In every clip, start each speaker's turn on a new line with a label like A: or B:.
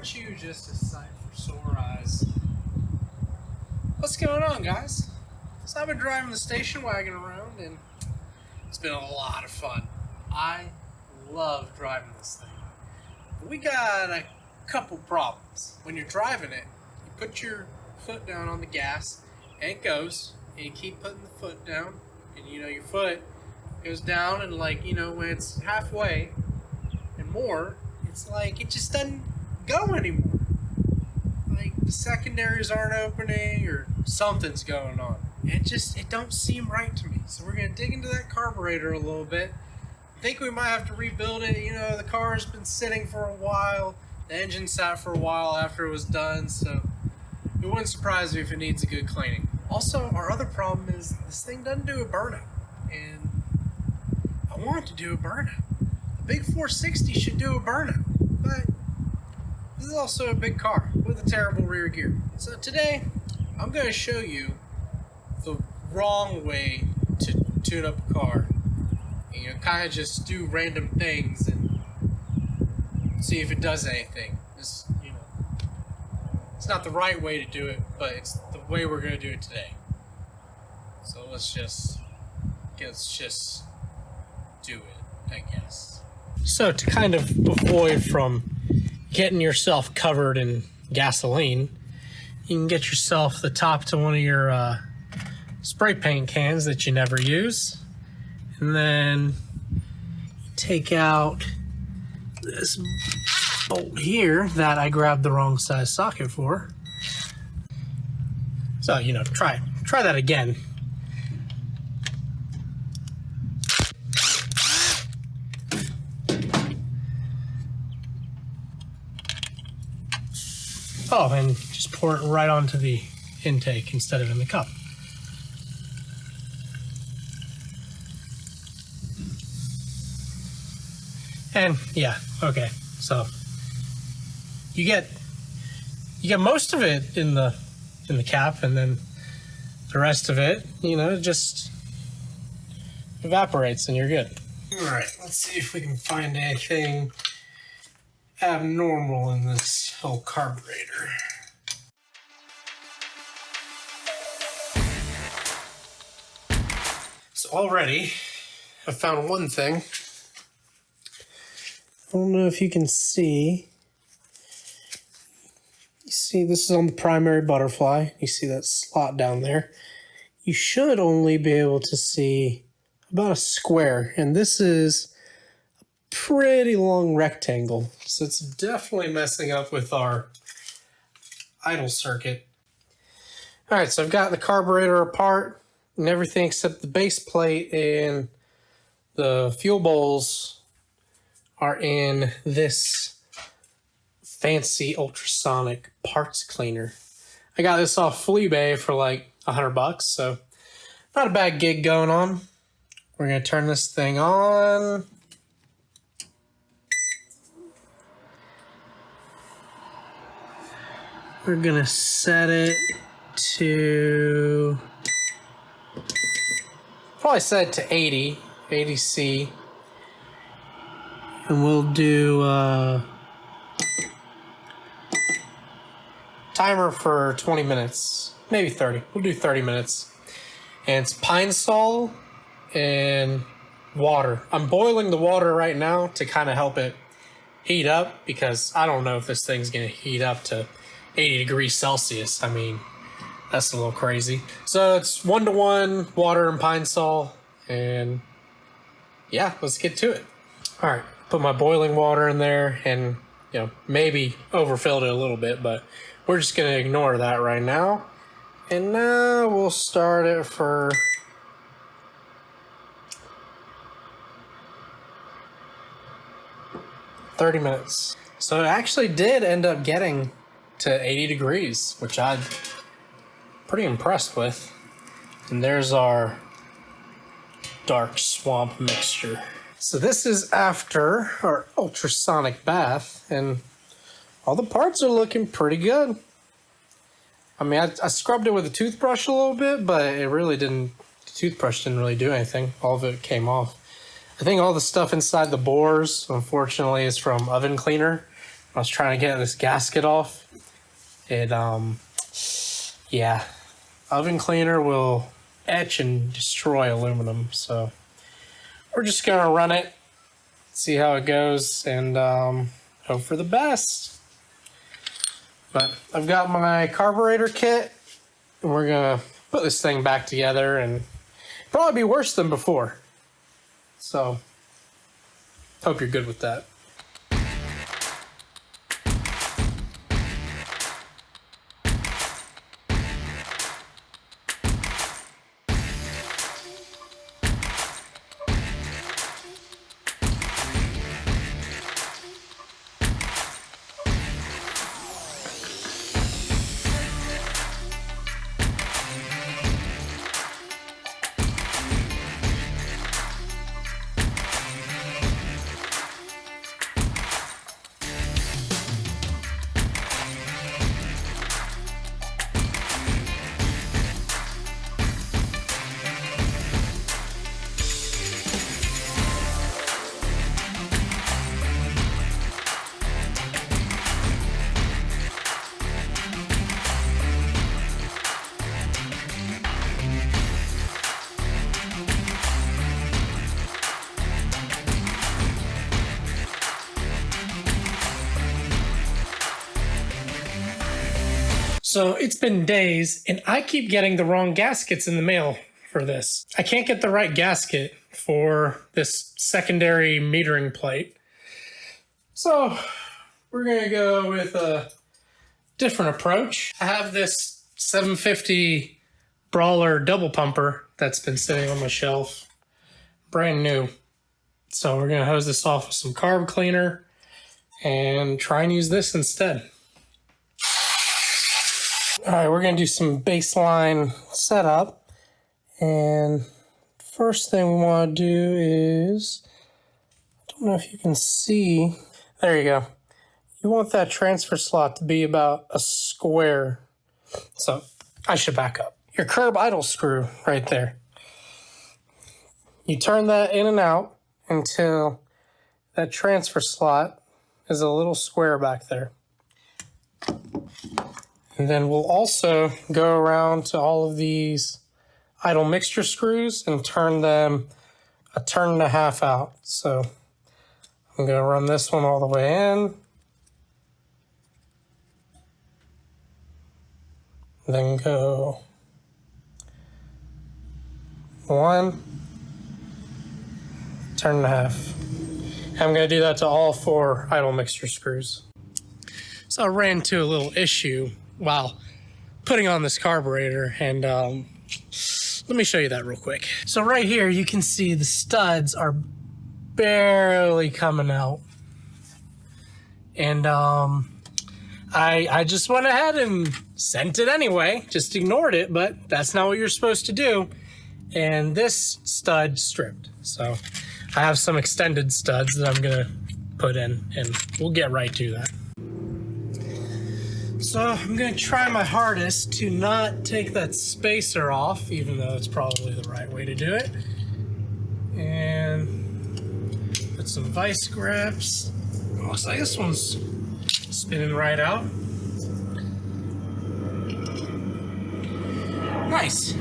A: Aren't you just a sight for sore eyes? What's going on, guys? So I've been driving the station wagon around and it's been a lot of fun. I love driving this thing. But we got a couple problems. When you're driving it, you put your foot down on the gas and it goes, and you keep putting the foot down, and your foot goes down, and when it's halfway and more, it's like it just doesn't go anymore. Like the secondaries aren't opening or something's going on. It don't seem right to me. So we're gonna dig into that carburetor a little bit. I think we might have to rebuild it. The car's been sitting for a while. The engine sat for a while after it was done, so it wouldn't surprise me if it needs a good cleaning. Also, our other problem is this thing doesn't do a burnout, and I want it to do a burnout. The big 460 should do a burnout, but this is also a big car with a terrible rear gear. So today, I'm going to show you the wrong way to tune up a car. And, kind of just do random things and see if it does anything. It's not the right way to do it, but it's the way we're going to do it today. So let's just do it, I guess. So to kind of avoid from getting yourself covered in gasoline, you can get yourself the top to one of your spray paint cans that you never use, and then you take out this bolt here that I grabbed the wrong size socket for. So try that again. Oh, and just pour it right onto the intake instead of in the cup. And yeah, okay. So you get most of it in the cap, and then the rest of it, just evaporates and you're good. All right, let's see if we can find anything abnormal in this whole carburetor. So already I found one thing. I don't know if you can see. You see this is on the primary butterfly. You see that slot down there. You should only be able to see about a square, and this is a pretty long rectangle. So it's definitely messing up with our idle circuit. All right, so I've got the carburetor apart and everything except the base plate and the fuel bowls are in this fancy ultrasonic parts cleaner. I got this off Fleabay for like $100, so not a bad gig going on. We're gonna turn this thing on. We're gonna set it to, probably set it to 80C. And we'll do timer for 20 minutes, maybe 30. We'll do 30 minutes. And it's pine sol and water. I'm boiling the water right now to kind of help it heat up, because I don't know if this thing's going to heat up to 80 degrees Celsius. I mean, that's a little crazy. So it's 1-to-1 water and pine sol, and yeah, let's get to it. All right. Put my boiling water in there and, maybe overfilled it a little bit, but we're just going to ignore that right now. And now we'll start it for 30 minutes. So it actually did end up getting to 80 degrees, which I'm pretty impressed with. And there's our dark swamp mixture. So this is after our ultrasonic bath, and all the parts are looking pretty good. I mean, I scrubbed it with a toothbrush a little bit, but it really didn't, the toothbrush didn't really do anything. All of it came off. I think all the stuff inside the bores, unfortunately, is from oven cleaner. I was trying to get this gasket off. It, yeah, oven cleaner will etch and destroy aluminum. So we're just gonna run it, see how it goes, and hope for the best. But I've got my carburetor kit, and we're gonna put this thing back together, and probably be worse than before. So hope you're good with that. So it's been days, and I keep getting the wrong gaskets in the mail for this. I can't get the right gasket for this secondary metering plate. So we're gonna go with a different approach. I have this 750 Brawler double pumper that's been sitting on my shelf, brand new. So we're gonna hose this off with some carb cleaner and try and use this instead. All right, we're gonna do some baseline setup. And first thing we wanna do is, I don't know if you can see, there you go. You want that transfer slot to be about a square. So I should back up. Your curb idle screw right there. You turn that in and out until that transfer slot is a little square back there. And then we'll also go around to all of these idle mixture screws and turn them a turn and a half out. So I'm going to run this one all the way in. Then go 1, turn and a half. I'm going to do that to all 4 idle mixture screws. So I ran into a little issue while putting on this carburetor, and let me show you that real quick. So right here you can see the studs are barely coming out, and I just went ahead and sent it anyway, just ignored it, but that's not what you're supposed to do. And this stud stripped, so I have some extended studs that I'm gonna put in, and we'll get right to that. So I'm gonna try my hardest to not take that spacer off, even though it's probably the right way to do it. And put some vice grips. Looks like this one's spinning right out. Nice.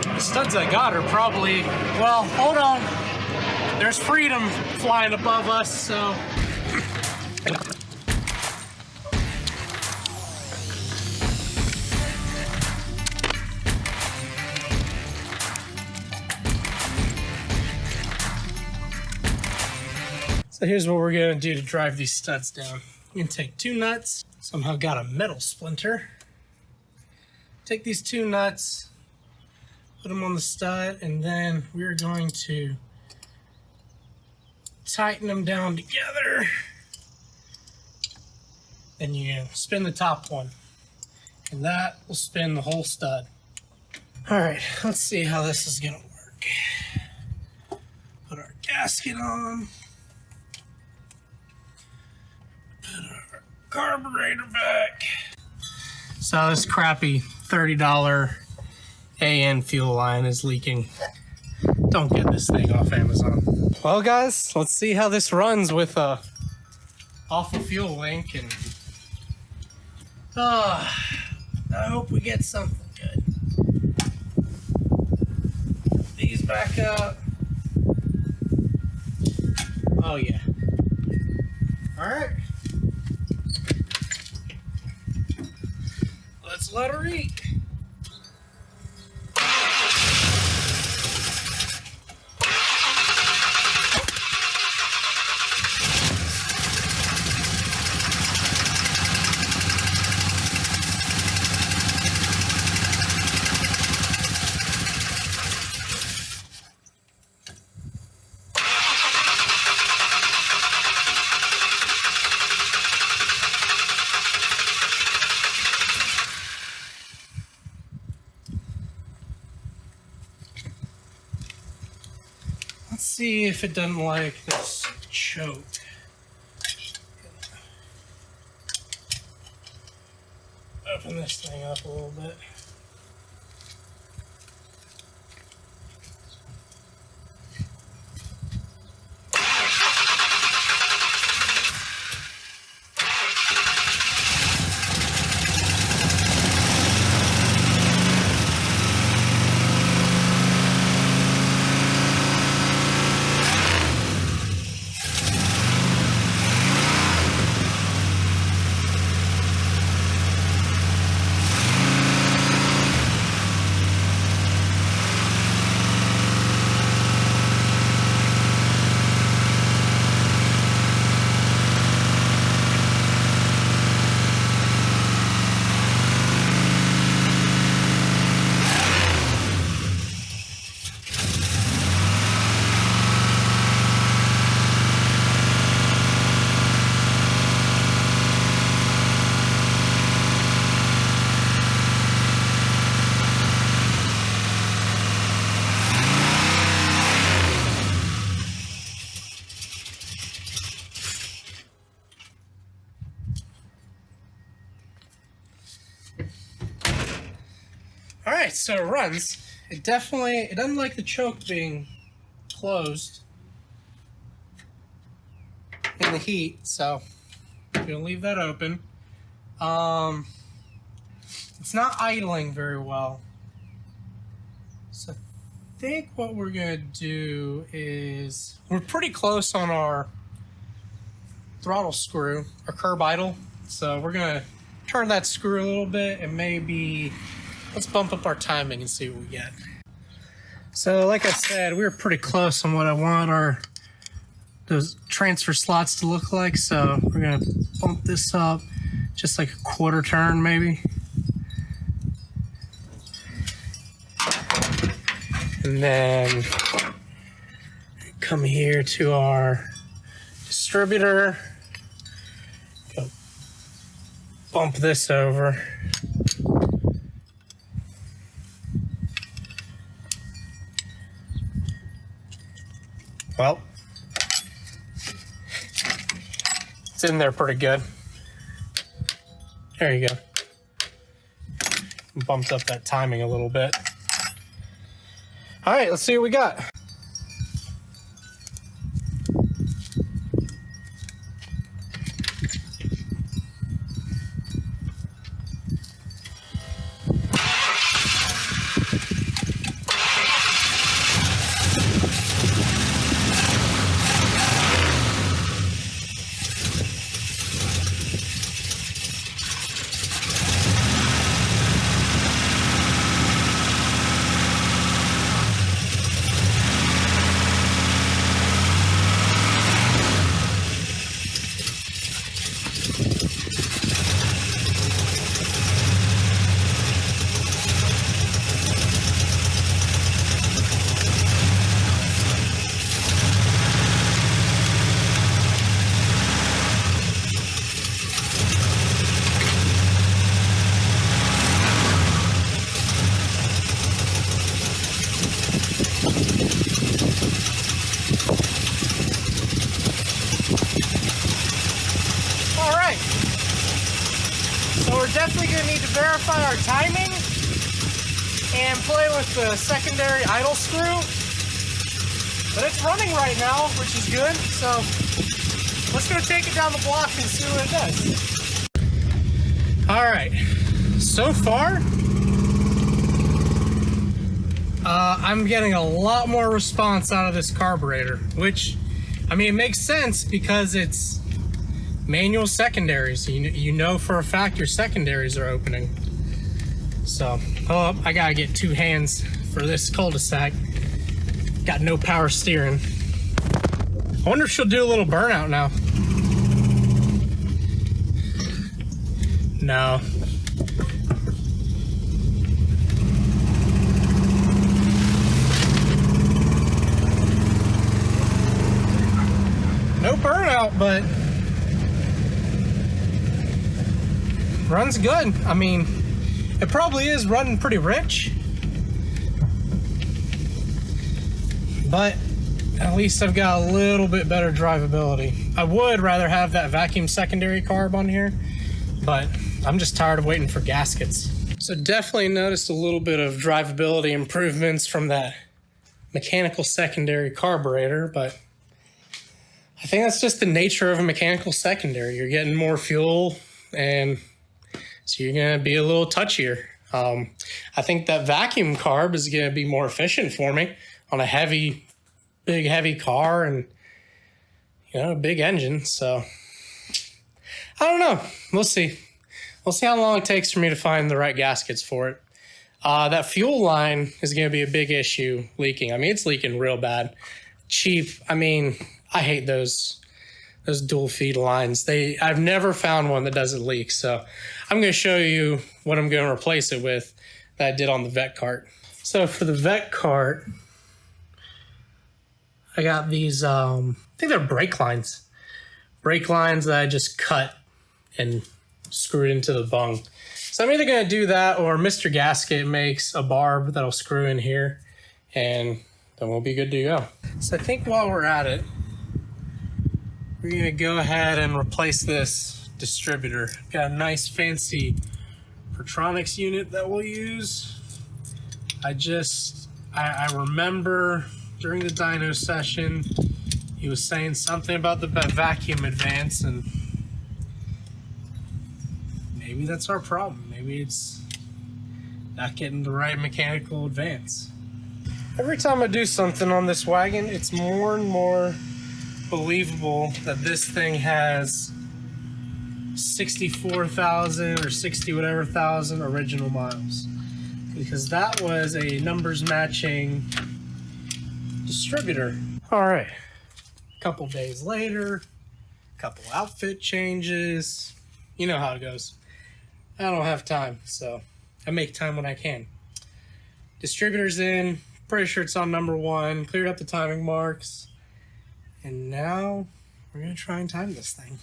A: The studs I got are probably, well, hold on. There's freedom flying above us, so. So here's what we're gonna do to drive these studs down. You're gonna take 2 nuts, somehow got a metal splinter. Take these 2 nuts, put them on the stud, and then we're going to tighten them down together. Then you can spin the top one, and that will spin the whole stud. All right, let's see how this is gonna work. Put our gasket on. Put our carburetor back. So this crappy $30 AN fuel line is leaking. Don't get this thing off Amazon. Well guys, let's see how this runs with a off a fuel link, and I hope we get something good. These back up. Oh yeah. All right. Let's let her eat. Let's see if it doesn't like this choke. Open this thing up a little bit. Alright, so it runs. It doesn't like the choke being closed in the heat, so I'm gonna leave that open. It's not idling very well. So I think what we're gonna do is, we're pretty close on our throttle screw, our curb idle. So we're gonna turn that screw a little bit and maybe let's bump up our timing and see what we get. So like I said, we were pretty close on what I want those transfer slots to look like. So we're gonna bump this up just like a quarter turn maybe. And then come here to our distributor. Go bump this over. Well, it's in there pretty good. There you go. Bumped up that timing a little bit. All right, let's see what we got. Definitely going to need to verify our timing and play with the secondary idle screw. But it's running right now, which is good. So let's go take it down the block and see what it does. All right, so far, I'm getting a lot more response out of this carburetor, which, I mean, it makes sense because it's manual secondaries. You know for a fact your secondaries are opening. So, oh, I gotta get 2 hands for this cul-de-sac. Got no power steering. I wonder if she'll do a little burnout now. No. No burnout, but runs good. I mean, it probably is running pretty rich, but at least I've got a little bit better drivability. I would rather have that vacuum secondary carb on here, but I'm just tired of waiting for gaskets. So definitely noticed a little bit of drivability improvements from that mechanical secondary carburetor, but I think that's just the nature of a mechanical secondary. You're getting more fuel, and so you're gonna be a little touchier. I think that vacuum carb is gonna be more efficient for me on a big heavy car and, you know, a big engine. So I don't know. We'll see. We'll see how long it takes for me to find the right gaskets for it. That fuel line is gonna be a big issue leaking. I mean, it's leaking real bad. Cheap. I mean, I hate those dual feed lines. I've never found one that doesn't leak. So I'm going to show you what I'm going to replace it with that I did on the vet cart. So for the vet cart, I got these, I think they're brake lines. Brake lines that I just cut and screwed into the bung. So I'm either going to do that, or Mr. Gasket makes a barb that'll screw in here, and then we'll be good to go. So I think while we're at it, we're gonna go ahead and replace this distributor. Got a nice fancy Ultrasonic unit that we'll use. I remember during the dyno session, he was saying something about the vacuum advance, and maybe that's our problem. Maybe it's not getting the right mechanical advance. Every time I do something on this wagon, it's more and more believable that this thing has 64,000 or 60 whatever thousand original miles, because that was a numbers matching distributor. All right, a couple days later, a couple outfit changes. You know how it goes. I don't have time, so I make time when I can. Distributor's in, pretty sure it's on number 1, cleared up the timing marks. And now we're gonna try and time this thing.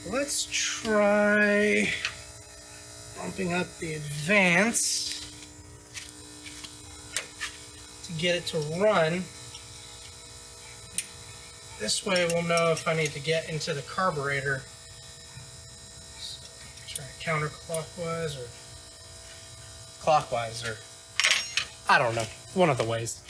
A: Let's try bumping up the advance to get it to run. This way we'll know if I need to get into the carburetor. So try counterclockwise or clockwise, or I don't know, one of the ways.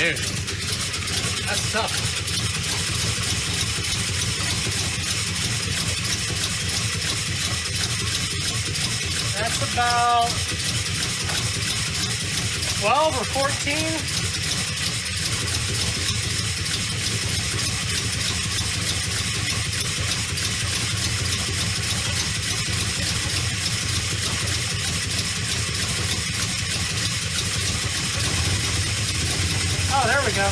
A: Dude, that's tough. That's about 12 or 14. Oh, there we go.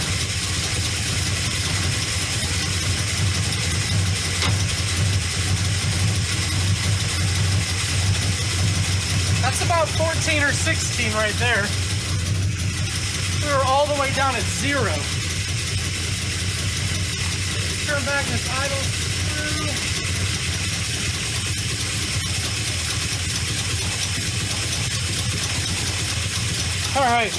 A: That's about 14 or 16 right there. We were all the way down at 0. Turn back this idle screw. All right.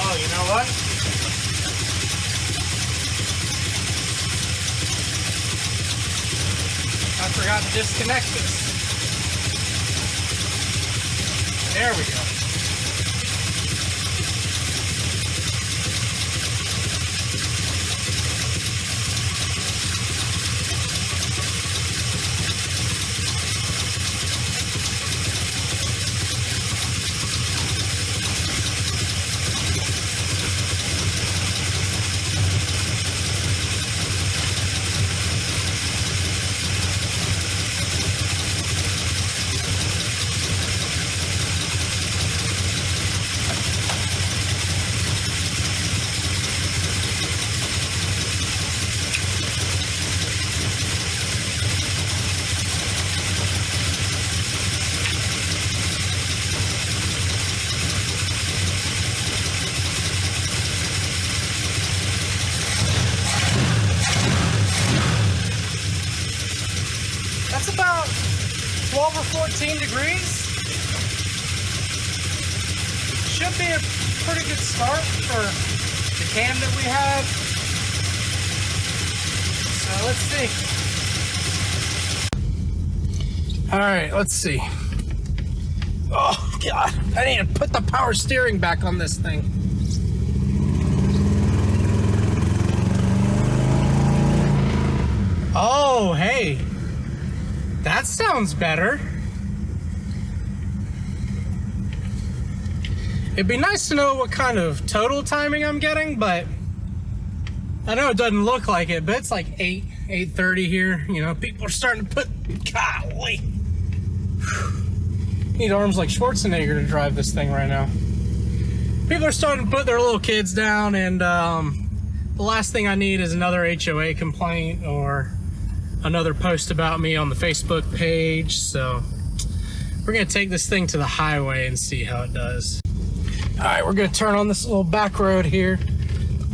A: Oh, you know what? I forgot to disconnect this. There we go. That's about 12 or 14 degrees. Should be a pretty good start for the cam that we have. So let's see. All right, let's see. Oh God, I need to put the power steering back on this thing. Oh, hey. That sounds better. It'd be nice to know what kind of total timing I'm getting, but I know it doesn't look like it, but it's like 8:30 here. You know, people are starting to put, golly. Need arms like Schwarzenegger to drive this thing right now. People are starting to put their little kids down, and the last thing I need is another HOA complaint or another post about me on the Facebook page. So we're gonna take this thing to the highway and see how it does. All right, we're gonna turn on this little back road here.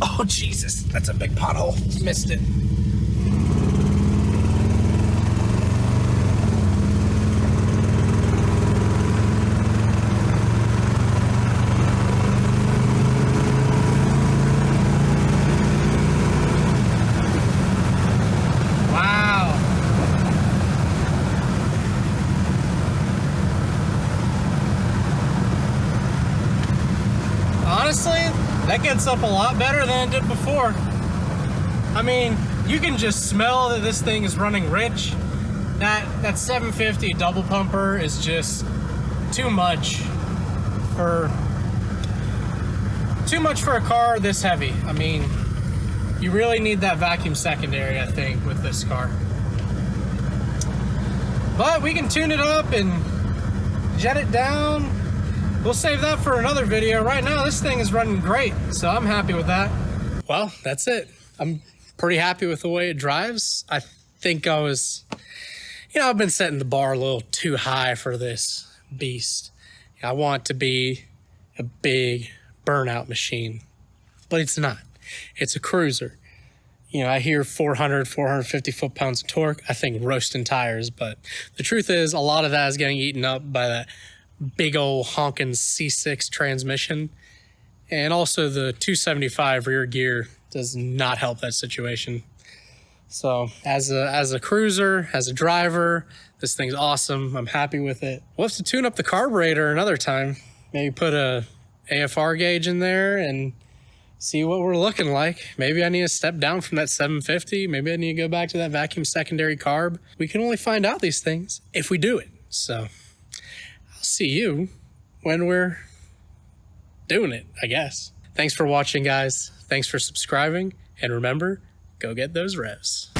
A: Oh Jesus, that's a big pothole. Missed it. Honestly, that gets up a lot better than it did before. I mean, you can just smell that this thing is running rich. That 750 double pumper is just too much for a car this heavy. I mean, you really need that vacuum secondary, I think, with this car. But we can tune it up and jet it down. We'll save that for another video. Right now, this thing is running great, so I'm happy with that. Well, that's it. I'm pretty happy with the way it drives. I think I was, I've been setting the bar a little too high for this beast. I want it to be a big burnout machine, but it's not. It's a cruiser. I hear 450 foot-pounds of torque. I think roasting tires, but the truth is a lot of that is getting eaten up by that big old honking C6 transmission. And also the 275 rear gear does not help that situation. So as a cruiser, as a driver, this thing's awesome. I'm happy with it. We'll have to tune up the carburetor another time. Maybe put a AFR gauge in there and see what we're looking like. Maybe I need to step down from that 750. Maybe I need to go back to that vacuum secondary carb. We can only find out these things if we do it. So I'll see you when we're doing it, I guess. Thanks for watching, guys. Thanks for subscribing. And remember, go get those revs.